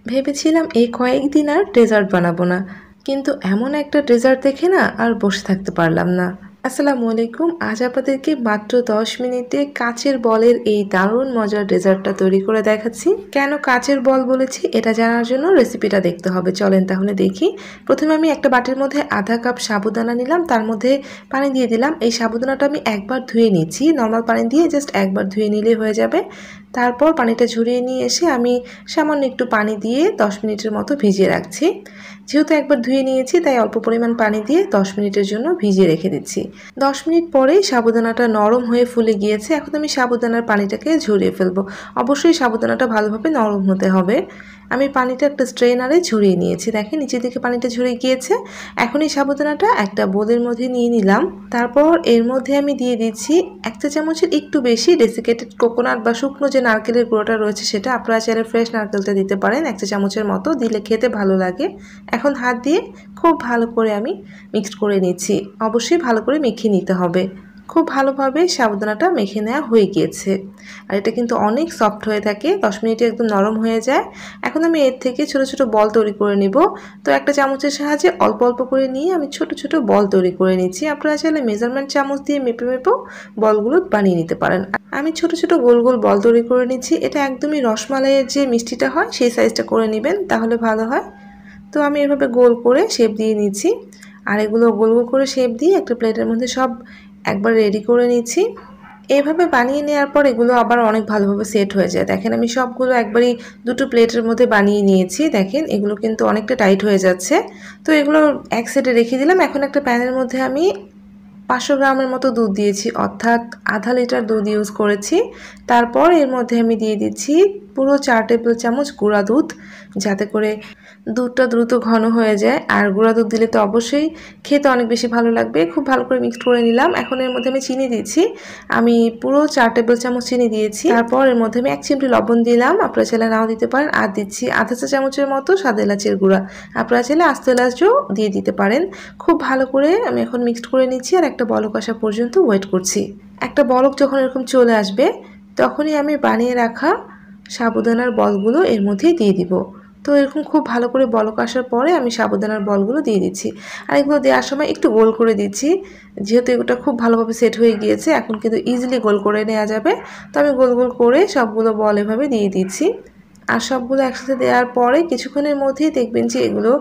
ভেবেছিলাম এই কয়েকদিন আর ডেজার্ট বানাবো না, কিন্তু এমন একটা ডেজার্ট দেখে না আর বসে থাকতে পারলাম না। আসসালামু আলাইকুম। আজ আপনাদেরকে মাত্র 10 মিনিটে কাচের বলের এই দারুণ মজার ডেজার্টটা তৈরি করে দেখাচ্ছি। কেন কাচের বল বলেছি এটা জানার জন্য রেসিপিটা দেখতে হবে। চলেন তাহলে দেখি। প্রথমে আমি একটা বাটির মধ্যে আধা কাপ সাবুদানা নিলাম, তার মধ্যে পানি দিয়ে দিলাম। এই সাবুদানাটা আমি একবার ধুয়ে নিচ্ছি, নর্মাল পানি দিয়ে জাস্ট একবার ধুয়ে নিলে হয়ে যাবে। তারপর পানিটা ঝরিয়ে নিয়ে এসে আমি সামান্য একটু পানি দিয়ে 10 মিনিটের মতো ভিজিয়ে রাখছি। যেহেতু একবার ধুয়ে নিয়েছি তাই অল্প পরিমাণ পানি দিয়ে 10 মিনিটের জন্য ভিজিয়ে রেখে দিচ্ছি। 10 মিনিট পরেই সাবুদানাটা নরম হয়ে ফুলে গিয়েছে। এখন আমি সাবুদানার পানিটাকে ঝরিয়ে ফেলবো। অবশ্যই সাবুদানাটা ভালোভাবে নরম হতে হবে। আমি পানিটা একটা স্ট্রেনারে ঝরিয়ে নিয়েছি। দেখেন নিচের দিকে পানিটা ঝরে গিয়েছে। এখন এই সাবুদানাটা একটা বোলের মধ্যে নিয়ে নিলাম। তারপর এর মধ্যে আমি দিয়ে দিচ্ছি 1 চা চামচের একটু বেশি ডেসিকেটেড কোকোনাট বা শুকনো যে নারকেলের গুঁড়োটা রয়েছে সেটা। আপনারা চাইলে ফ্রেশ নারকেলটা দিতে পারেন। 1 চা চামচের মতো দিলে খেতে ভালো লাগে। এখন হাত দিয়ে খুব ভালো করে আমি মিক্সড করে নিচ্ছি। অবশ্যই ভালো করে মেখে নিতে হবে। খুব ভালোভাবে সাবুদানাটা মেখে নেওয়া হয়ে গিয়েছে। আর এটা কিন্তু অনেক সফট হয়ে থাকে, 10 মিনিটে একদম নরম হয়ে যায়। এখন আমি এর থেকে ছোট ছোট বল তৈরি করে নিব। তো একটা চামচের সাহায্যে অল্প অল্প করে নিয়ে আমি ছোট ছোট বল তৈরি করে নিচ্ছি। আপনারা চাইলে মেজারমেন্ট চামচ দিয়ে মেপে মেপেও বলগুলো বানিয়ে নিতে পারেন। আমি ছোট ছোট গোল গোল বল তৈরি করে নিচ্ছি। এটা একদমই রসমালাইয়ের যে মিষ্টিটা হয় সেই সাইজটা করে নেবেন, তাহলে ভালো হয়। তো আমি এভাবে গোল করে শেপ দিয়ে নিচ্ছি। আর এগুলো গোল গোল করে শেপ দিয়ে একটা প্লেটের মধ্যে সব একবার রেডি করে নিচ্ছি। এইভাবে বানিয়ে নেওয়ার পর এগুলো আবার অনেক ভালোভাবে সেট হয়ে যায়। দেখেন আমি সবগুলো একবারই দুটো প্লেটের মধ্যে বানিয়ে নিয়েছি। দেখেন এগুলো কিন্তু অনেকটা টাইট হয়ে যাচ্ছে। তো এগুলো এক সাইডে রেখে দিলাম। এখন একটা প্যানের মধ্যে আমি 500 গ্রামের মতো দুধ দিয়েছি, অর্থাৎ আধা লিটার দুধ ইউজ করেছি। তারপর এর মধ্যে আমি দিয়ে দিচ্ছি পুরো 4 টেবিল চামচ গুঁড়া দুধ, যাতে করে দুধটা দ্রুত ঘন হয়ে যায়। আর গুঁড়া দুধ দিলে তো অবশ্যই খেতে অনেক বেশি ভালো লাগবে। খুব ভালো করে মিক্সড করে নিলাম। এখন এর মধ্যে আমি চিনি দিচ্ছি। আমি পুরো 4 টেবিল চামচ চিনি দিয়েছি। তারপর এর মধ্যে আমি 1 চিমটি লবণ দিলাম, আপনারা চাইলে নাও দিতে পারেন। আর দিচ্ছি আধা চা চামচের মতো সাদা এলাচের গুঁড়া, আপনারা চাইলে আস্ত এলাচও দিয়ে দিতে পারেন। খুব ভালো করে আমি এখন মিক্সড করে নিচ্ছি আর একটা বলক আসা পর্যন্ত ওয়েট করছি। একটা বলক যখন এরকম চলে আসবে তখনই আমি বানিয়ে রাখা সাবুদানার বলগুলো এর মধ্যে দিয়ে দিব। তো এরকম খুব ভালো করে বলক আসার পরে আমি সাবুদানার বলগুলো দিয়ে দিচ্ছি। আর এগুলো দেওয়ার সময় একটু গোল করে দিচ্ছি, যেহেতু এগুলো খুব ভালোভাবে সেট হয়ে গিয়েছে এখন কিন্তু ইজিলি গোল করে নেওয়া যাবে। তো আমি গোল গোল করে সবগুলো বল এভাবে দিয়ে দিচ্ছি। আর সবগুলো একসাথে দেওয়ার পরে কিছুক্ষণের মধ্যেই দেখবেন যে এগুলো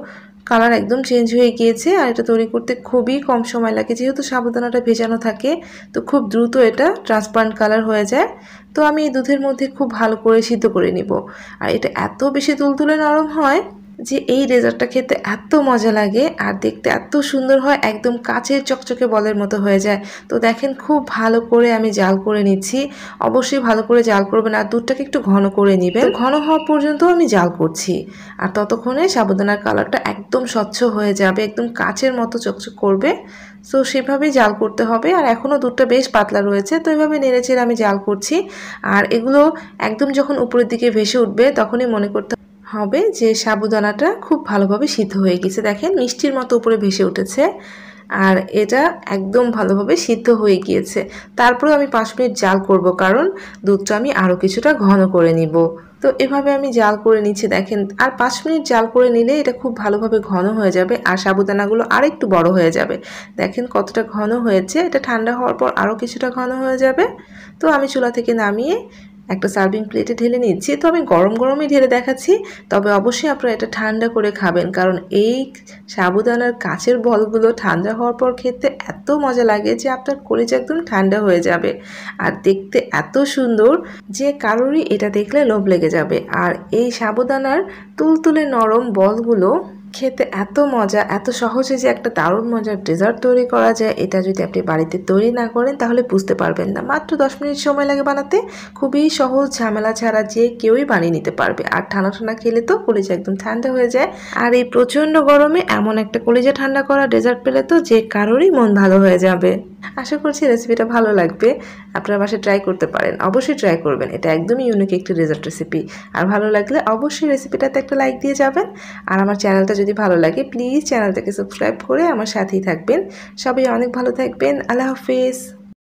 কালার একদম চেঞ্জ হয়ে গিয়েছে। আর এটা তৈরি করতে খুবই কম সময় লাগে, যেহেতু সাবুদানাটা ভেজানো থাকে তো খুব দ্রুত এটা ট্রান্সপারেন্ট কালার হয়ে যায়। তো আমি এই দুধের মধ্যে খুব ভালো করে সিদ্ধ করে নিব। আর এটা এত বেশি তুলতুলে নরম হয় যে এই ডেজার্টটা খেতে এত মজা লাগে আর দেখতে এত সুন্দর হয়, একদম কাচের চকচকে বলের মতো হয়ে যায়। তো দেখেন খুব ভালো করে আমি জাল করে নিচ্ছি। অবশ্যই ভালো করে জাল করবেন আর দুধটাকে একটু ঘন করে নেবেন। ঘন হওয়া পর্যন্ত আমি জাল করছি। আর ততক্ষণে সাবুদানার কালারটা একদম স্বচ্ছ হয়ে যাবে, একদম কাচের মতো চকচক করবে। সো সেভাবেই জাল করতে হবে। আর এখনও দুধটা বেশ পাতলা রয়েছে, তো এভাবে নেড়েচেড়ে আমি জাল করছি। আর এগুলো একদম যখন উপরের দিকে ভেসে উঠবে তখনই মনে করতে হবে যে সাবুদানাটা খুব ভালোভাবে সিদ্ধ হয়ে গেছে। দেখেন মিষ্টির মতো উপরে ভেসে উঠেছে আর এটা একদম ভালোভাবে সিদ্ধ হয়ে গিয়েছে। তারপরে আমি 5 মিনিট জাল করব, কারণ দুধটা আমি আরও কিছুটা ঘন করে নিব। তো এভাবে আমি জাল করে নিচ্ছি। দেখেন আর 5 মিনিট জাল করে নিলে এটা খুব ভালোভাবে ঘন হয়ে যাবে আর সাবুদানাগুলো আর একটু বড় হয়ে যাবে। দেখেন কতটা ঘন হয়েছে। এটা ঠান্ডা হওয়ার পর আরও কিছুটা ঘন হয়ে যাবে। তো আমি চুলা থেকে নামিয়ে একটা সার্ভিং প্লেটে ঢেলে নিচ্ছি। তো আমি গরম গরমই ঢেলে দেখাচ্ছি, তবে অবশ্যই আপনারা এটা ঠান্ডা করে খাবেন, কারণ এই সাবুদানার কাচের বলগুলো ঠান্ডা হওয়ার পর খেতে এত মজা লাগে যে আপনার কলিজা একদম ঠান্ডা হয়ে যাবে। আর দেখতে এত সুন্দর যে কারোরই এটা দেখলে লোভ লেগে যাবে। আর এই সাবুদানার তুলতুলে নরম বলগুলো খেতে এত মজা, এত সহজে যে একটা দারুণ মজার ডেজার্ট তৈরি করা যায়, এটা যদি আপনি বাড়িতে তৈরি না করেন তাহলে বুঝতে পারবেন না। মাত্র 10 মিনিট সময় লাগে বানাতে, খুবই সহজ, ঝামেলা ছাড়া যে কেউই বানিয়ে নিতে পারবে। আর ঠান্ডা ঠান্ডা খেলে তো কলিজা একদম ঠান্ডা হয়ে যায়। আর এই প্রচণ্ড গরমে এমন একটা কলিজা ঠান্ডা করা ডেজার্ট পেলে তো যে কারোরই মন ভালো হয়ে যাবে। আশা করছি রেসিপিটা ভালো লাগবে, আপনারা বাসায় ট্রাই করতে পারেন। অবশ্যই ট্রাই করবেন, এটা একদমই ইউনিক একটি ডেজার্ট রেসিপি। আর ভালো লাগলে অবশ্যই রেসিপিটাতে একটা লাইক দিয়ে যাবেন। আর আমার চ্যানেলটা যদি ভালো লাগে প্লিজ চ্যানেলটাকে সাবস্ক্রাইব করে আমার সাথেই থাকবেন। সবাই অনেক ভালো থাকবেন। আল্লাহ হাফেজ।